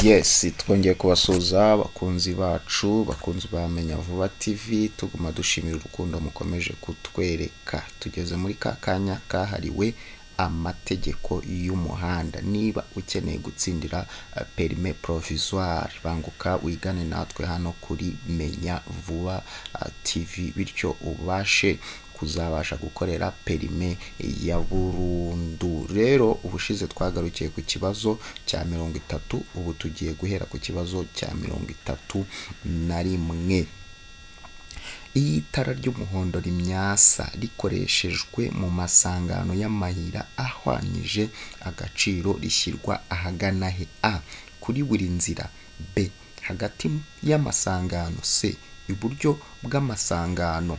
Yes, twongeye kubasuhuza abakunzi bacu, bakunzi ba Menya Vuba TV, tuguma dushimira urukundo mukomeje kutwereka. Tugeze muri ka kanya kahariwe amategeko y'umuhanda. Niba ukeneye gutsindira permis provisoire, banguka wigane natwe hano kuri Menya Vuba TV, bityo ubashe kuzabasha gukorera perime ya burundu. Rero ubushize twagarukiye ku kibazo cya 30, ubu tugiye guhera ku kibazo cya 31. Iyo itara ry'umuhondo rimyasa rikoreshejwe mu masangano y'amayira ahwanyije agaciro rishyirwa ahagana he? A. Kuri buri nzira. B. Hagati y'amasangano. C. Iburyo bw'amasangano.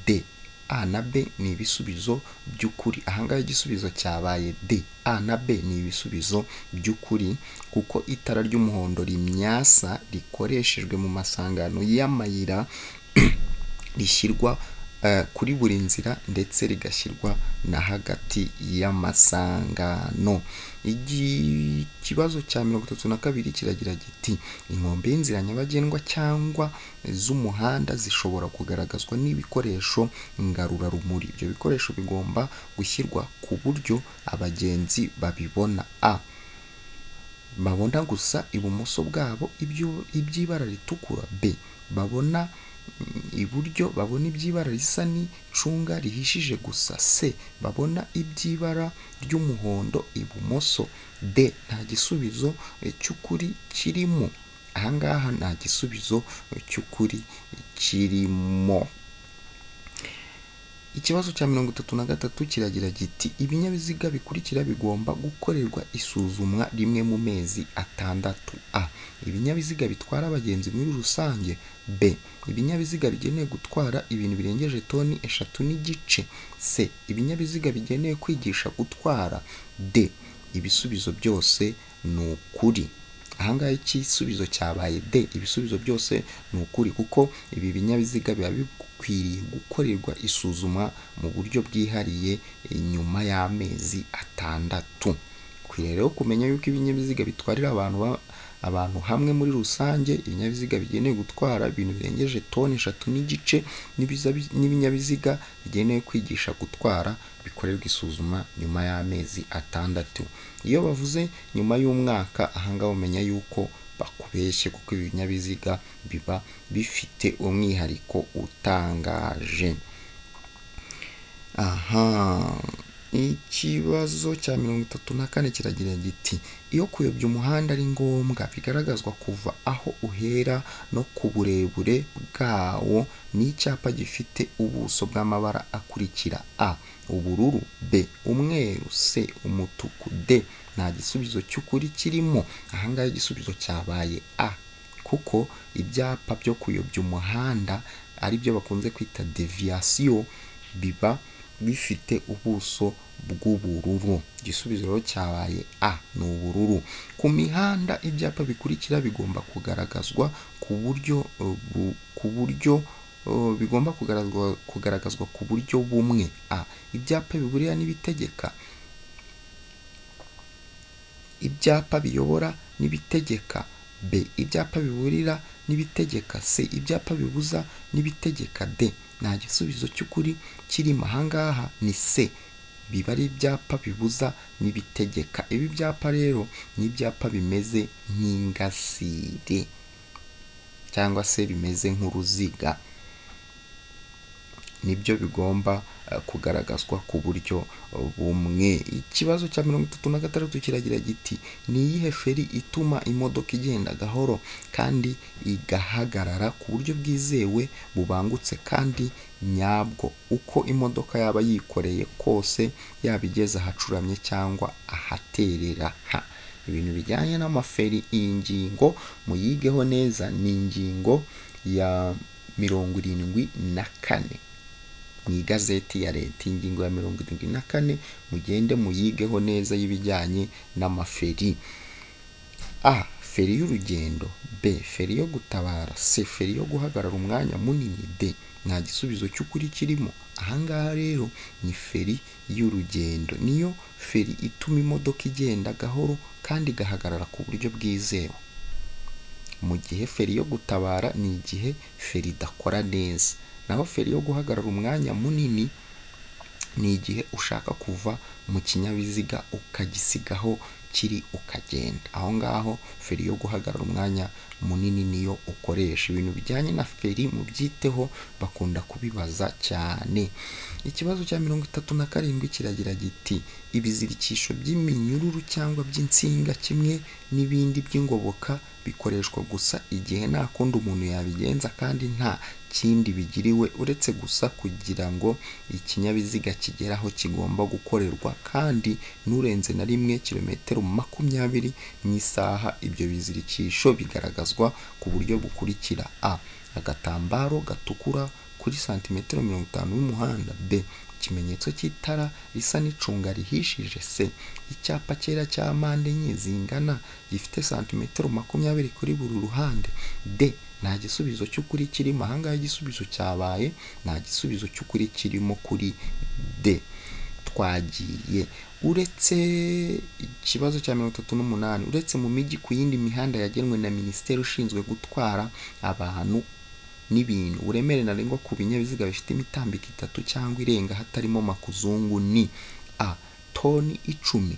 D. A na B ni ibisubizo by'ukuri. Ahangaha igisubizo cyabaye D. A na B ni ibisubizo by'ukuri kuko itara ry'umuhondo rimyasa rikoreshejwe mu masangano y'amayira rishyirwa kuri buri nzira ndetse rigashyirwa na hagati y'amasangano. Ikibazo cya 32 kiragira giti inkombe y'inzira nyabagendwa cyangwa z'umuhanda zishobora kugaragazwa n'ibikoresho ngarurarumuri. Ibyo bikoresho bigomba gushyirwa ku buryo abagenzi babibona. A. Babona gusa ibumoso bwabo iby'ibara ritukura. B. Babona iburyo babona iby'ibara risa n'icunga rihishije gusa. C. Babona iby'ibara ry'umuhondo ibumoso. D. Nta gisubizo cy'ukuri kirimo. Ahangaha nta gisubizo cy'ukuri kirimo. Ikibazo cya 33 kiragira giti ibinyabiziga bikurikira bigomba gukorerwa isuzumwa rimwe mu mezi 6. A. Ibinyabiziga bitwara abagenzi muri rusange. B. Ibinyabiziga bigenewe gutwara ibintu birengeje toni 3 n'igice. C. Ibinyabiziga bigenewe kwigisha gutwara. D. Ibisubizo byose ni ukuri. Ahangaha igisubizo cyabaye D. Ibisubizo byose ni ukuri kuko ibi binyabiziga biba bikwiriye gukorerwa isuzuma mu buryo bwihariye nyuma y'amezi 6. Kwiriye rero kumenya yuko ibinyabiziga bitwarira abantu hamwe muri rusange, ibinyabiziga bigenewe gutwara ibintu birengeje toni 3 n'igice n'ibinyabiziga bigenewe kwigisha gutwara bikorerwa isuzuma nyuma y'amezi 6. Iyo bavuze nyuma y'umwaka, ahangaho umenya yuko bakubeshye kuko ibinyabiziga biba bifite umwihariko utangaje. Ikibazo cya 34 kiragira giti iyo kuyobya umuhanda ari ngombwa bigaragazwa kuva aho uhera no ku burebure bwawo n'icyapa gifite ubuso bw'amabara akurikira. A. Ubururu. B. Umweru. C. Umutuku. D. Nta gisubizo cy'ukuri kirimo. Ahangaha igisubizo cyabaye A kuko ibyapa byo kuyobya umuhanda ari byo bakunze kwita deviation biba bifite ubuso bw'ubururu. Igisubizo rero cyabaye A ni ubururu. Ku mihanda ibyapa bikurikira bigomba kugaragazwa ku buryo bigomba kugaragazwa ku buryo bumwe. A. Ibyapa biburira n'ibitegeka. Ibyapa biyobora n'ibitegeka. B. Ibyapa biburira n'ibitegeka. C. Ibyapa bibuza n'ibitegeka. D. Nta gisubizo cy'ukuri kirimo. Ahangaha ni C. Biba ari ibyapa bibuza n'ibitegeka. Ibi byapa rero ni ibyapa bimeze nk'ingasire cyangwa se bimeze nk'uruziga, nibyo bigomba kugaragazwa ku buryo bumwe. Ikibazo cya 36 kiragira giti ni iyihe feri ituma imodoka igenda gahoro kandi igahagarara ku buryo bwizewe bubangutse kandi nyabwo, uko imodoka yaba yikoreye kose, yaba igeze ahacuramye cyangwa ahaterera. Ibintu bijyanye n'amaferi, iyi ngingo muyigeho neza. Ni ingingo ya 74 mu igazeti ya leta. Ingingo ya 74 mugende muyigeho neza y'ibijyanye n'amaferi. A. feri y'urugendo, B feri yo gutabara, C feri yo guhagarara umwanya munini, D nta gisubizo cy'ukuri kirimo. Ahangaha rero ni feri y'urugendo, niyo feri ituma imodoka igenda gahoro kandi igahagarara ku buryo bwizewe. Mu gihe feri yo gutabara ni igihe feri idakora neza, naho feri yo guhagarara umwanya munini ni igihe ushaka kuva mu kinyabiziga ukagisigaho kiri ukagenda. Aho ngaho feri yo guhagarara umwanya munini niyo ukoresha. Ibintu bijyanye na feri mu byiteho, bakunda kubibaza cyane. Ikibazo cya 37 kiragira giti ibizirikisho by'iminyururu cyangwa by'insinga kimwe n'ibindi by'ingoboka bikoreshwa gusa igihe nta kundi umuntu yabigenza kandi nta kindi bigiriwe uretse gusa kugira ngo ikinyabiziga kigere aho kigomba gukorerwa kandi n'urenze na 1 kilometero 20 mu isaha. Ibyo bizirikisho bigaragazwa ku buryo bukurikira: A agatambaro gatukura kuri santimetero 50 y'umuhanda, B ikimenyetso cy'itara risa n'icunga rihishije, C icyapa cyera cya mpande enye zingana gifite santimetero 20 kuri buri ruhande, D nta gisubizo cy'ukuri kirimo. Ahangaha igisubizo cyabaye nta gisubizo cy'ukuri kirimo kuri D. Twagiye uretse ikibazo cya 38, uretse mu mijyi ku yindi mihanda yagenwe na minisiteri ushinzwe gutwara abantu n'ibintu, uburemere ntarengwa ku binyabiziga bifite imitambiko 3 cyangwa irenga hatarimo makuzungu ni: A toni 10,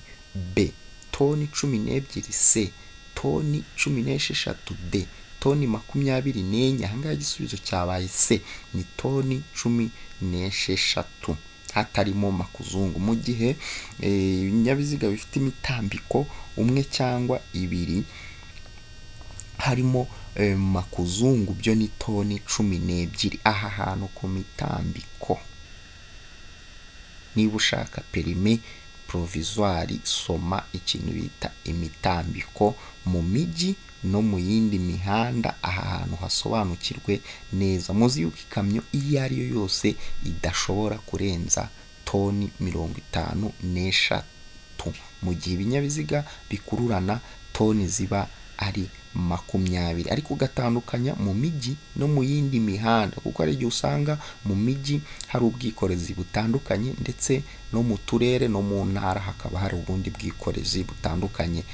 B toni 12, C toni 16, D toni 24. Ahangaha igisubizo cyabaye C ni toni 16 hatarimo makuzungu. Mu gihe ibinyabiziga bifite imitambiko 1 cyangwa 2 harimo makuzungu byo ni toni 12. Aha hantu ku mitambiko, niba ushaka perime provisoire soma ikintu bita imitambiko mu mijyi no mu yindi mihanda. Aha hantu hasobanukirwe neza. Muzi yuko ikamyo iyo ari yo yose idashobora kurenza toni 53, mu gihe ibinyabiziga bikururana toni ziba ari 20. ariko ugatandukanya mu mijyi no mu yindi mihanda, kuko ari igihe usanga mu mijyi hari ubwikorezi butandukanye ndetse no mu turere no mu ntara hakaba hari ubundi bwikorezi butandukanye.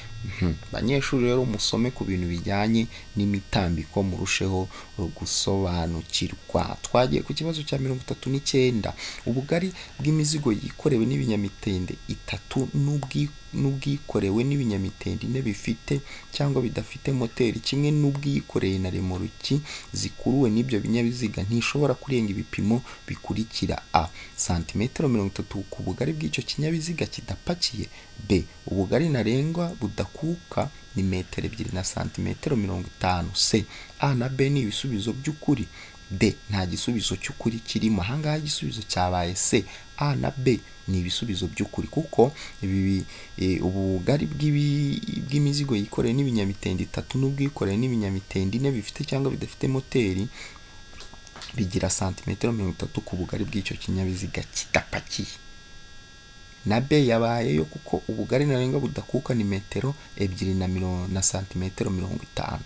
Banyeshuri rero musome ku bintu bijyanye n'imitambiko murusheho gusobanukirwa. Twagiye ku kibazo cya 39, ubugari bw'imizigo yikorewe n'ibinyamitende 3 n'ubwikorewe n'ibinyamitende 4 bifite cyangwa bidafite moteri kimwe n'ubwikoreye na remoroki zikuruwe n'ibyo binyabiziga ntishobora kurenga ibipimo bikurikira: A santimetero 30 ku bugari bw'icyo kinyabiziga kidapakiye, B ubugari ntarengwa budakuka ni metero 2 na santimetero 50, C A na B ni ibisubizo by'ukuri, D nta gisubizo cy'ukuri kirimo. Ahangaha igisubizo cyabaye C A na B ni ibisubizo by'ukuri, kuko ibi ubugari bw'imizigo yikoreye n'ibinyamitende 3 n'ubwikoreye n'ibinyamitende 4 bifite cyangwa bidafite moteri bigira santimetero 30 ku bugari bw'icyo kinyabiziga kidapakiye. Na B yabayeyo kuko ubugari ntarengwa budakuka ni metero 2 na santimetero 50.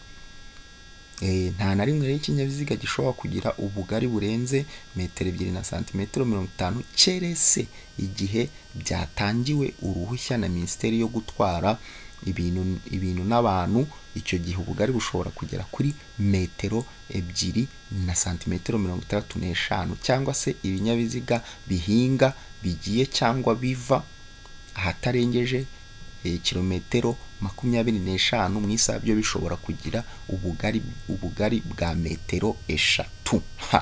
Nta na rimwe rero ikinyabiziga gishobora kugira ubugari burenze metero 2 na santimetero 50 keretse igihe byatangiwe uruhushya na minisiteri yo gutwara ibintu n'abantu. Icyo gihe ubugari bushobora kugera kuri metero 2 na santimetero 65, cyangwa se ibinyabiziga bihinga bigiye cyangwa biva ahatarengeje kilometero 25 mu isaha byo bishobora kugira ubugari bwa metero 3.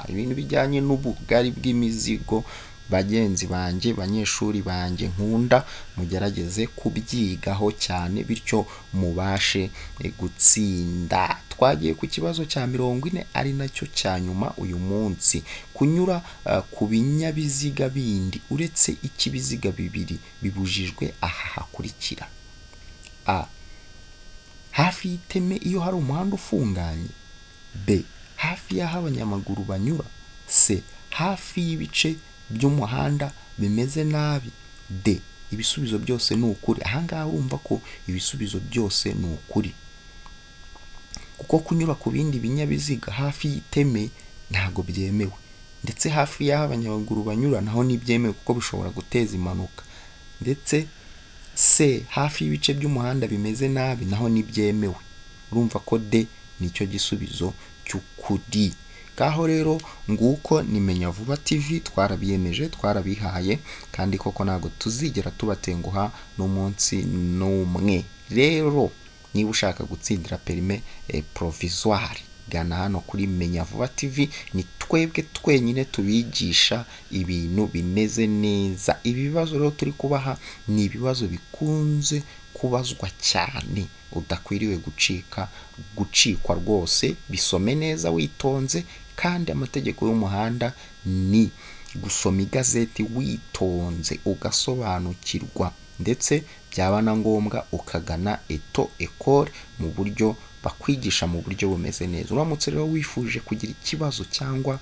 Ibintu bijyanye n'ubugari bw'imizigo bagenzi banjye, banyeshuri banjye nkunda, mugerageze kubyigaho cyane bityo mubashe gutsinda. Twagiye ku kibazo cya 40 ari nacyo cya nyuma uyu munsi: kunyura ku binyabiziga bindi uretse ikibiziga bibiri bibujijwe aha hakurikira: A hafi y'iteme iyo hari umuhanda ufunganye, B hafi y'aho abanyamaguru banyura, C hafi y'ibice by'umuhanda bimeze nabi, D ibisubizo byose ni ukuri. Ahangaha urumva ko ibisubizo byose ni ukuri. kuko kunyura ku bindi binyabiziga hafi y'iteme ntago byemewe, ndetse hafi y'aho abanyamaguru banyura naho ntibyemewe kuko bishobora guteza impanuka, ndetse se hafi y'ibice by'umuhanda bimeze nabi naho ntibyemewe. Urumva ko de nicyo gisubizo cy'ukuri. Kaho rero nguko ni Menya Vuba TV, twarabiyemeje, twarabihaye, kandi koko ntago tuzigera tubatenguha n'umunsi n'umwe. Rero niba ushaka gutsindira perime provisoire, gana hano kuri Menya Vuba TV, ni twebwe twenyine tubigisha ibintu bimeze neza. Ibi bibazo rero turi kubaha ni ibibazo bikunze kubazwa cyane, udakwiriwe gucikwa rwose. Bisome neza witonze, kandi amategeko y'umuhanda ni gusoma igazeti witonze ugasobanukirwa, ndetse byaba na ngombwa ukagana Eto Ecole mu buryo bakwigisha mu buryo bumeze neza. Uramutse rero wifuje kugira ikibazo cyangwa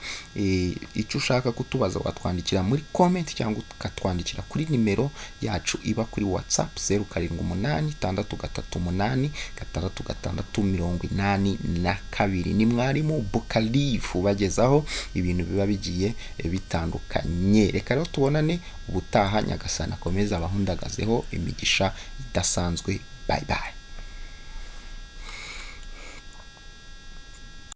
icyo ushaka kutubaza, watwandikira muri comment cyangwa ukatwandikira kuri nimero yacu iba kuri WhatsApp 07868682. Ni mwarimu Bukalifu bagezaho ibintu biba bigiye bitandukanye. Reka rero tubonane ubutaha, Nyagasani akomeza abahundagazeho imigisha idasanzwe. Bye bye.